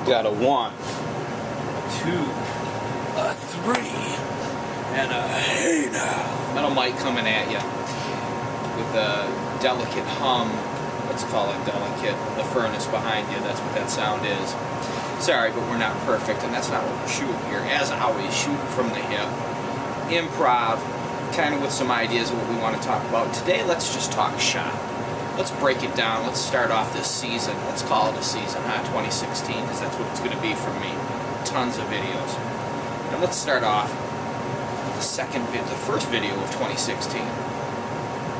Got a 1, 2, A 3, and a hey now. Metal mic coming at you with a delicate hum. Let's call it delicate. The furnace behind you, that's what that sound is. Sorry, but we're not perfect, and that's not what we're shooting here. As always, shooting from the hip. Improv, kind of with some ideas of what we want to talk about. Today, let's just talk shop. Let's break it down. Let's start off this season. Let's call it a season, 2016, because that's what it's going to be for me. Tons of videos. And let's start off with the first video of 2016.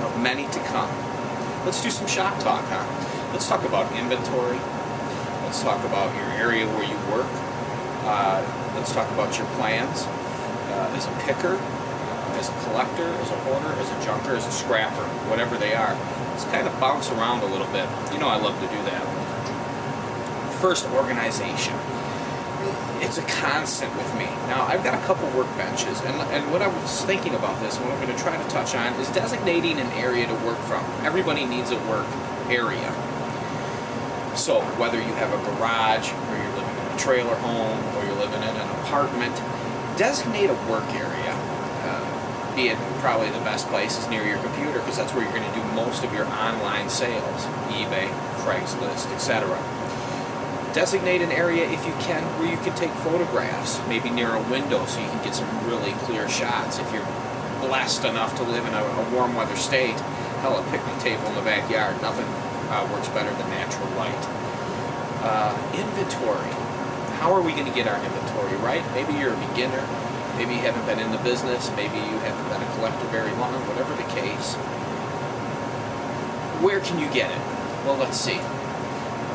Of many to come. Let's do some shop talk, huh? Let's talk about inventory. Let's talk about your area where you work. Let's talk about your plans as a picker, as a collector, as a hoarder, as a junker, as a scrapper, whatever they are. Let's kind of bounce around a little bit. You know I love to do that. First, organization. It's a constant with me. Now, I've got a couple workbenches, and what I was thinking about this, and what I'm going to try to touch on, is designating an area to work from. Everybody needs a work area. So, whether you have a garage, or you're living in a trailer home, or you're living in an apartment, designate a work area. Be it probably the best place is near your computer, because that's where you're going to do most of your online sales. eBay, Craigslist, etc. Designate an area, if you can, where you can take photographs, maybe near a window so you can get some really clear shots. If you're blessed enough to live in a warm weather state, hell, a picnic table in the backyard, nothing works better than natural light. Inventory. How are we going to get our inventory right? Maybe you're a beginner. Maybe you haven't been in the business, maybe you haven't been a collector very long, whatever the case. Where can you get it? Well, let's see.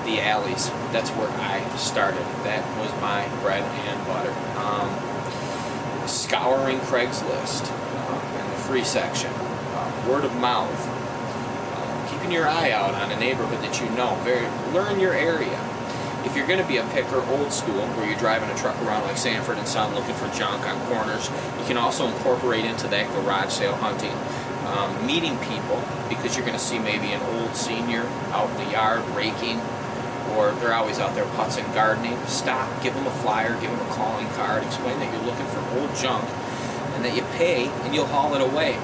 The alleys. That's where I started. That was my bread and butter. Scouring Craigslist in the free section. Word of mouth. Keeping your eye out on a neighborhood that you know. Learn your area. If you're going to be a picker, old school, where you're driving a truck around like Sanford and Son looking for junk on corners, you can also incorporate into that garage sale hunting. Meeting people, because you're going to see maybe an old senior out in the yard raking, or they're always out there putzing, gardening. Stop, give them a flyer, give them a calling card, explain that you're looking for old junk, and that you pay and you'll haul it away.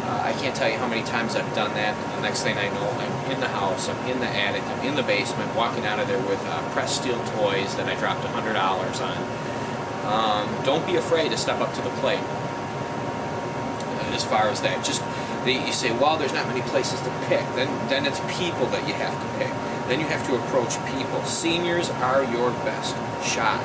I can't tell you how many times I've done that, and the next thing I know, I'm in the house, I'm in the attic, I'm in the basement, walking out of there with pressed steel toys that I dropped $100 on. Don't be afraid to step up to the plate as far as that. Just, you say, well, there's not many places to pick. Then it's people that you have to pick. Then you have to approach people. Seniors are your best shot.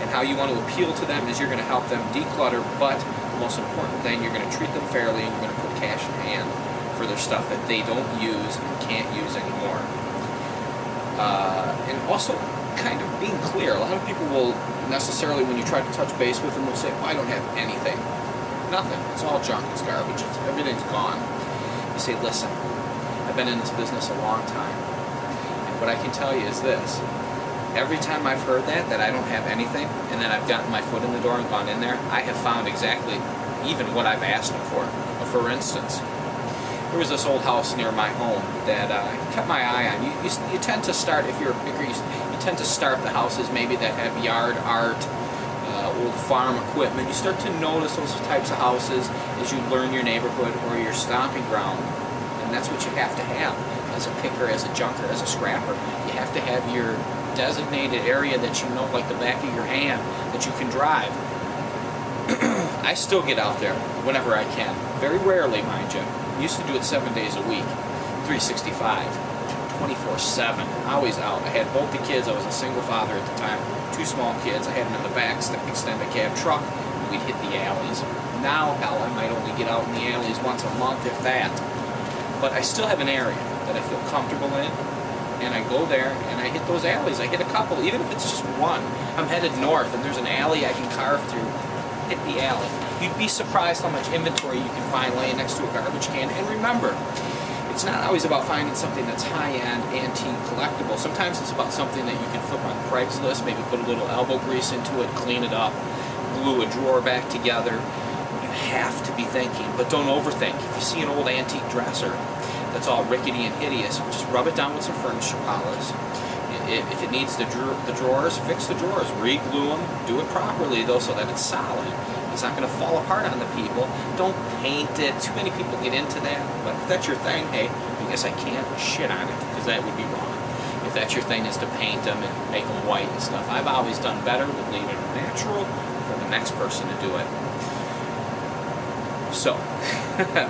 And how you want to appeal to them is you're going to help them declutter, but the most important thing, you're going to treat them fairly, and you're going to put cash in hand for their stuff that they don't use and can't use anymore. And also, kind of being clear. A lot of people will necessarily, when you try to touch base with them, will say, well, I don't have anything. Nothing. It's all junk. It's garbage. Everything's gone. You say, listen, I've been in this business a long time. And what I can tell you is this. Every time I've heard that I don't have anything, and then I've gotten my foot in the door and gone in there, I have found exactly even what I've asked them for. For instance, there was this old house near my home that I kept my eye on. You tend to start, if you're a picker, you tend to start the houses maybe that have yard art, old farm equipment. You start to notice those types of houses as you learn your neighborhood or your stomping ground. And that's what you have to have as a picker, as a junker, as a scrapper. You have to have your designated area that you know like the back of your hand, that you can drive. I still get out there whenever I can. Very rarely, mind you. I used to do it 7 days a week, 365, 24/7, always out. I had both the kids. I was a single father at the time, 2 small kids. I had them in the back, extended cab truck, and we'd hit the alleys. Now, hell, I might only get out in the alleys once a month, if that. But I still have an area that I feel comfortable in. And I go there and I hit those alleys. I hit a couple, even if it's just one. I'm headed north and there's an alley I can carve through. Hit the alley. You'd be surprised how much inventory you can find laying next to a garbage can. And remember, it's not always about finding something that's high-end, antique, collectible. Sometimes it's about something that you can flip on Craigslist, maybe put a little elbow grease into it, clean it up, glue a drawer back together. You have to be thinking, but don't overthink. If you see an old antique dresser that's all rickety and hideous, just rub it down with some furniture polish. If it needs the drawers, fix the drawers. Re-glue them. Do it properly, though, so that it's solid. It's not going to fall apart on the people. Don't paint it. Too many people get into that. But if that's your thing, hey, I guess I can't shit on it, because that would be wrong. If that's your thing, is to paint them and make them white and stuff. I've always done better with leaving them natural for the next person to do it. So,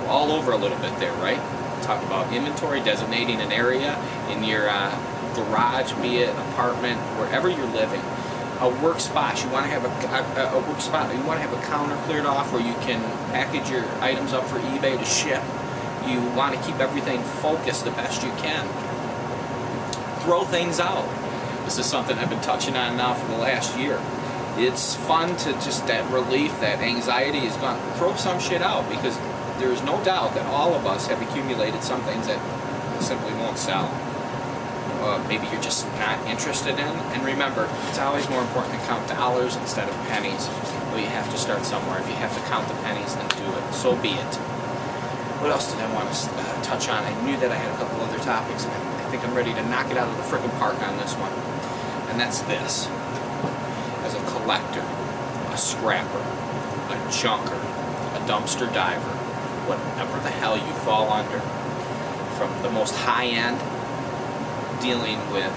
all over a little bit there, right? Talk about inventory, designating an area in your garage, be it apartment, wherever you're living. A work spot, you want to have a work spot, you want to have a counter cleared off where you can package your items up for eBay to ship. You want to keep everything focused the best you can. Throw things out. This is something I've been touching on now for the last year. It's fun to just, that relief, that anxiety is gone. Throw some shit out, because there's no doubt that all of us have accumulated some things that simply won't sell. Maybe you're just not interested in. And remember, it's always more important to count dollars instead of pennies. Well, you have to start somewhere. If you have to count the pennies, then do it. So be it. What else did I want to touch on? I knew that I had a couple other topics, and I think I'm ready to knock it out of the frickin' park on this one. And that's this. As a collector, a scrapper, a junker, a dumpster diver, whatever the hell you fall under, from the most high-end, dealing with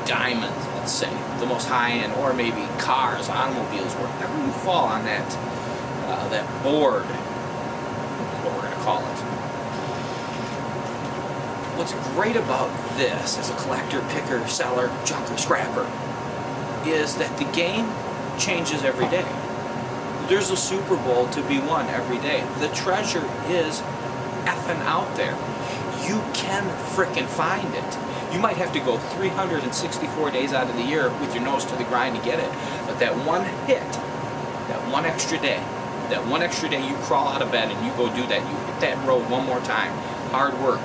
diamonds, let's say, the most high-end, or maybe cars, automobiles, wherever you fall on that that board, is what we're going to call it. What's great about this, as a collector, picker, seller, junker, scrapper, is that the game changes every day. There's a Super Bowl to be won every day. The treasure is effing out there. You can frickin' find it. You might have to go 364 days out of the year with your nose to the grind to get it. But that one hit, that one extra day you crawl out of bed and you go do that, you hit that road one more time. Hard work,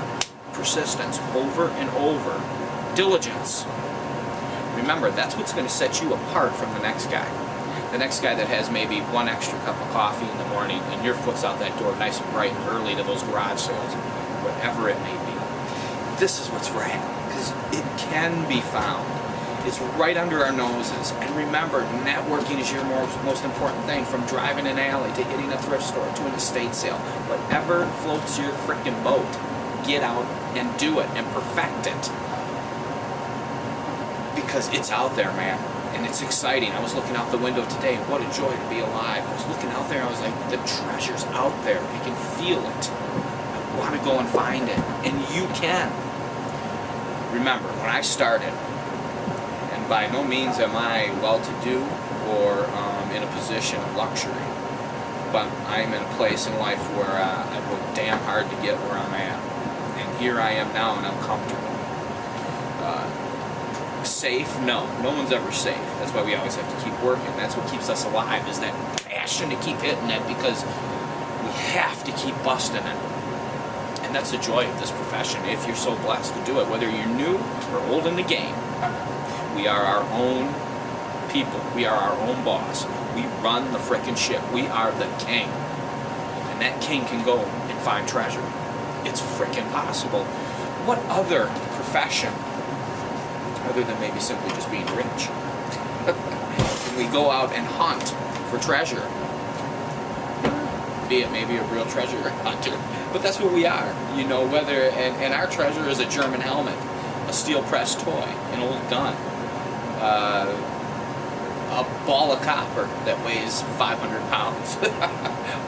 persistence, over and over, diligence. Remember, that's what's going to set you apart from the next guy. The next guy that has maybe one extra cup of coffee in the morning and your foot's out that door nice and bright and early to those garage sales, whatever it may be. This is what's rad, because it can be found. It's right under our noses. And remember, networking is your most important thing, from driving an alley to hitting a thrift store to an estate sale. Whatever floats your frickin' boat, get out and do it and perfect it. Because it's out there, man. And it's exciting. I was looking out the window today. What a joy to be alive. I was looking out there. I was like, the treasure's out there. I can feel it. I want to go and find it. And you can. Remember, when I started, and by no means am I well-to-do or in a position of luxury, but I'm in a place in life where I work damn hard to get where I'm at. And here I am now, and I'm comfortable. Safe? No. No one's ever safe. That's why we always have to keep working. That's what keeps us alive, is that passion to keep hitting it, because we have to keep busting it. And that's the joy of this profession, if you're so blessed to do it. Whether you're new or old in the game, we are our own people. We are our own boss. We run the frickin' ship. We are the king. And that king can go and find treasure. It's frickin' possible. What other profession, other than maybe simply just being rich, can we go out and hunt for treasure? Be it maybe a real treasure hunter. But that's what we are, you know, whether, and our treasure is a German helmet, a steel pressed toy, an old gun, a ball of copper that weighs 500 pounds.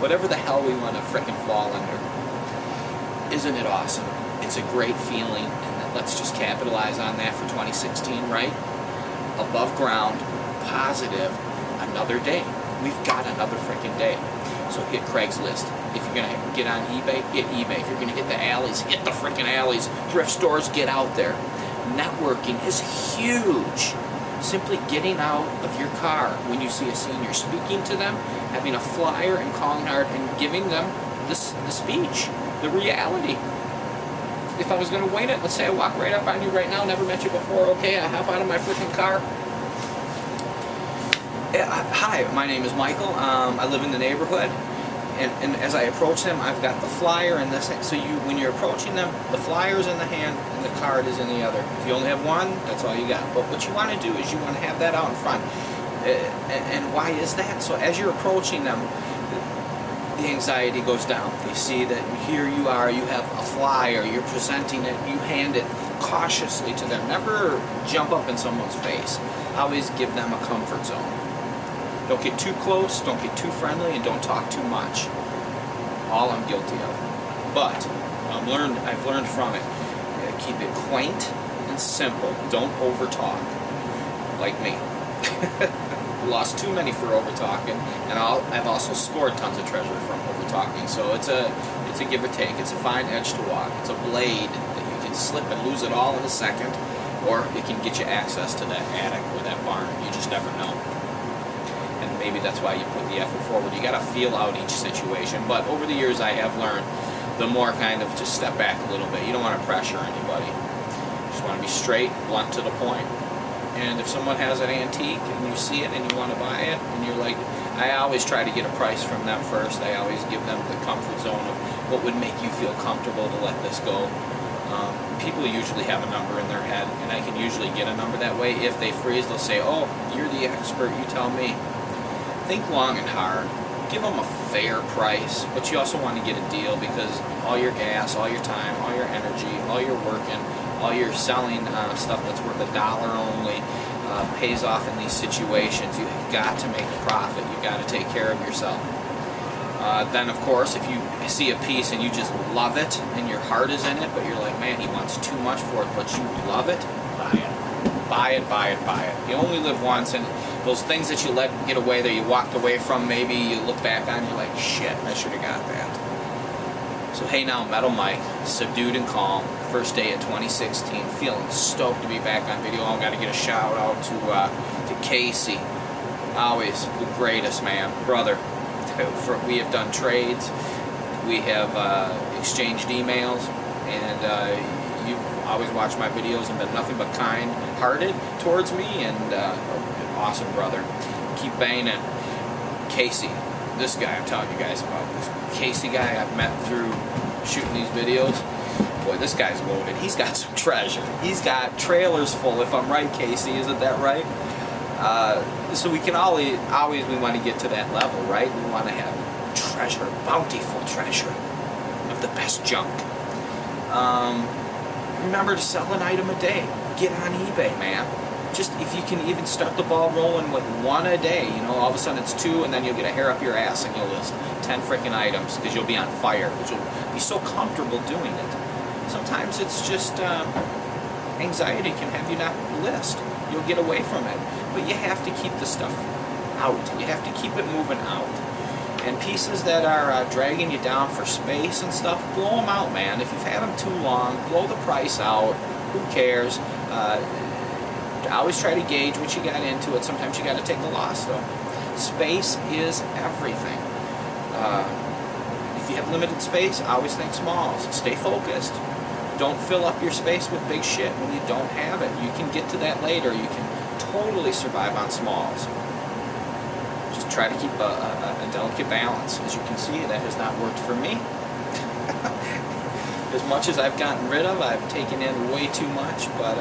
Whatever the hell we want to frickin' fall under. Isn't it awesome? It's a great feeling, and let's just capitalize on that for 2016, right? Above ground, positive, another day. We've got another frickin' day. So hit Craigslist. If you're going to get on eBay, hit eBay. If you're going to hit the alleys, hit the frickin' alleys. Thrift stores, get out there. Networking is huge. Simply getting out of your car when you see a senior, speaking to them, having a flyer and calling hard and giving them the speech, the reality. If I was going to wing it, let's say I walk right up on you right now, never met you before, okay, I hop out of my frickin' car. Hi, my name is Michael. I live in the neighborhood, and as I approach them, I've got the flyer in this hand. So when you're approaching them, the flyer's in the hand and the card is in the other. If you only have one, that's all you got. But what you want to do is you want to have that out in front. And why is that? So as you're approaching them, the anxiety goes down. They see that here you are, you have a flyer, you're presenting it, you hand it cautiously to them. Never jump up in someone's face. Always give them a comfort zone. Don't get too close, don't get too friendly, and don't talk too much. All I'm guilty of. But I've learned from it. Keep it quaint and simple. Don't over talk, like me. Lost too many for over talking, and I've also scored tons of treasure from over talking. So it's a give or take. It's a fine edge to walk. It's a blade that you can slip and lose it all in a second, or it can get you access to that attic or that barn. You just never know. And maybe that's why you put the effort forward. You got to feel out each situation. But over the years, I have learned the more kind of just step back a little bit. You don't want to pressure anybody. You just want to be straight, blunt to the point. And if someone has an antique and you see it and you want to buy it, and you're like, I always try to get a price from them first. I always give them the comfort zone of what would make you feel comfortable to let this go. People usually have a number in their head, and I can usually get a number that way. If they freeze, they'll say, oh, you're the expert, you tell me. Think long and hard. Give them a fair price, but you also want to get a deal, because all your gas, all your time, all your energy, all your working, all your selling stuff that's worth $1 only pays off in these situations. You've got to make a profit. You've got to take care of yourself. Then, of course, if you see a piece and you just love it and your heart is in it, but you're like, man, he wants too much for it, but you love it, buy it. Buy it, buy it, buy it. You only live once, and those things that you let get away that you walked away from, maybe you look back on, you're like, shit, I should have got that. So hey now, Metal Mike, subdued and calm, first day of 2016, feeling stoked to be back on video. I've got to get a shout out to Casey, always the greatest, man, brother. We have done trades, we have exchanged emails, and you always watch my videos and been nothing but kind-hearted towards me, and awesome brother. Keep banging. Casey, this guy I'm telling you guys about, this Casey guy I've met through shooting these videos. Boy, this guy's loaded. He's got some treasure. He's got trailers full, if I'm right, Casey. Isn't that right? So we can always we want to get to that level, right? We want to have treasure, bountiful treasure of the best junk. Remember to sell an item a day. Get on eBay, man. Just if you can even start the ball rolling with one a day, you know, all of a sudden it's 2, and then you'll get a hair up your ass and you'll list 10 freaking items because you'll be on fire, because you'll be so comfortable doing it. Sometimes it's just anxiety can have you not list. You'll get away from it. But you have to keep the stuff out. You have to keep it moving out. And pieces that are dragging you down for space and stuff, blow them out, man. If you've had them too long, blow the price out. Who cares? I always try to gauge what you got into it. Sometimes you got to take the loss, though. Space is everything. If you have limited space, I always think smalls. Stay focused. Don't fill up your space with big shit when you don't have it. You can get to that later. You can totally survive on smalls. Just try to keep a delicate balance. As you can see, that has not worked for me. As much as I've gotten rid of, I've taken in way too much, but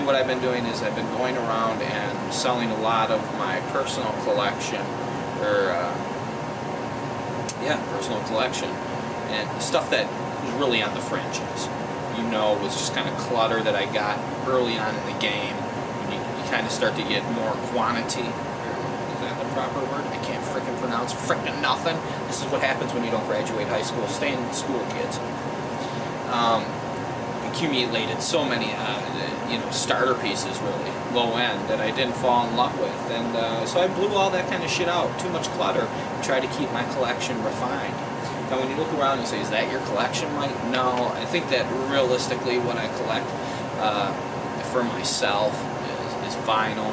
what I've been doing is I've been going around and selling a lot of my personal collection, personal collection, and stuff that was really on the fringes. You know, was just kind of clutter that I got early on in the game. You kind of start to get more quantity. Is that the proper word? I can't frickin' pronounce frickin' nothing. This is what happens when you don't graduate high school. Stay in school, kids. Accumulated so many, starter pieces, really, low end, that I didn't fall in love with. And so I blew all that kind of shit out. Too much clutter. Try to keep my collection refined. Now, when you look around and say, is that your collection, Mike? No, I think that realistically what I collect for myself is vinyl.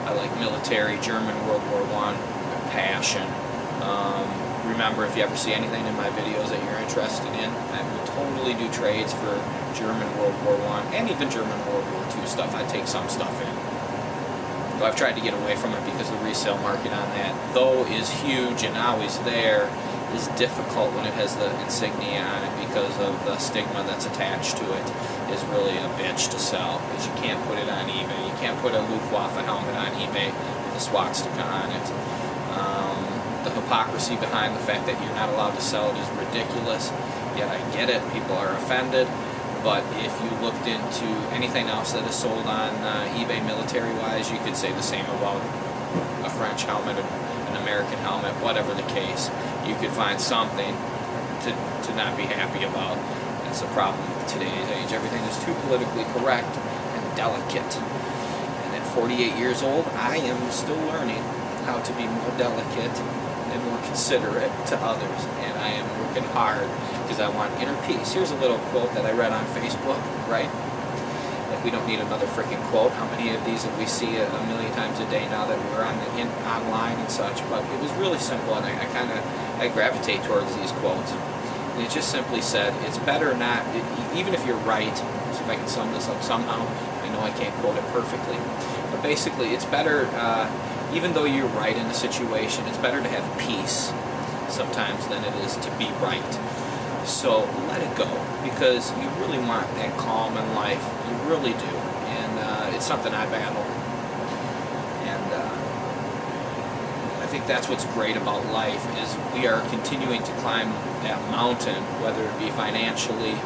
I like military, German World War I, passion. Remember, if you ever see anything in my videos that you're interested in, I will totally do trades for German World War I and even German World War II stuff. I take some stuff in. Though I've tried to get away from it because the resale market on that, though is huge and always there, is difficult when it has the insignia on it because of the stigma that's attached to it. Is really a bitch to sell because you can't put it on eBay. You can't put a Luftwaffe helmet on eBay with a swastika on it. The hypocrisy behind the fact that you're not allowed to sell it is ridiculous. Yet I get it. People are offended. But if you looked into anything else that is sold on eBay military-wise, you could say the same about a French helmet, an American helmet, whatever the case. You could find something to not be happy about. That's the problem with today's age. Everything is too politically correct and delicate. And at 48 years old, I am still learning how to be more delicate and more considerate to others. And I am working hard because I want inner peace. Here's a little quote that I read on Facebook, right? Like, we don't need another freaking quote. How many of these have we see a million times a day now that we're online and such? But it was really simple, and I gravitate towards these quotes. And it just simply said, it's better not, even if you're right, so if I can sum this up somehow, I know I can't quote it perfectly, but basically it's better, even though you're right in a situation, it's better to have peace sometimes than it is to be right. So let it go, because you really want that calm in life. You really do. And it's something I battle. And I think that's what's great about life, is we are continuing to climb that mountain, whether it be financially,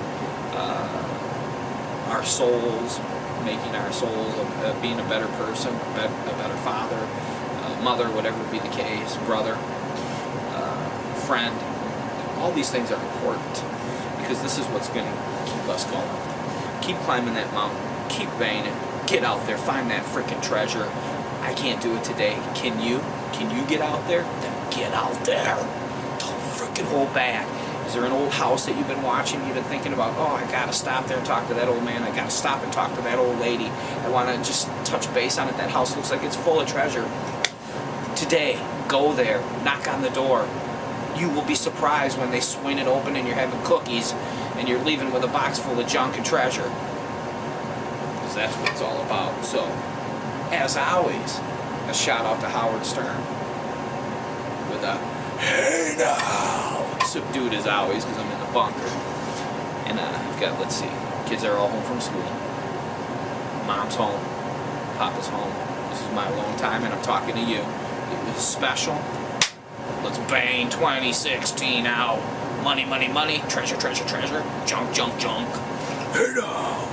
our souls, making our souls, being a better person, a better father, mother, whatever be the case, brother, friend. All these things are important, because this is what's going to keep us going. Keep climbing that mountain. Keep banging. Get out there. Find that freaking treasure. I can't do it today. Can you? Can you get out there? Then get out there. Don't freaking hold back. Is there an old house that you've been watching? You've been thinking about, oh, I got to stop there and talk to that old man. I got to stop and talk to that old lady. I want to just touch base on it. That house looks like it's full of treasure. Today, go there. Knock on the door. You will be surprised when they swing it open and you're having cookies and you're leaving with a box full of junk and treasure. Because that's what it's all about. So, as always, a shout out to Howard Stern with a "Hey now!" subdued as always, because I'm in the bunker. And I've got, let's see, kids are all home from school. Mom's home. Papa's home. This is my alone time, and I'm talking to you. It was special. Let's bang 2016 out. Money, money, money. Treasure, treasure, treasure. Junk, junk, junk. Hey now!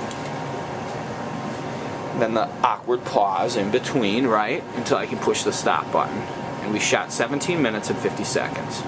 Then the awkward pause in between, right? Until I can push the stop button. And we shot 17 minutes and 50 seconds.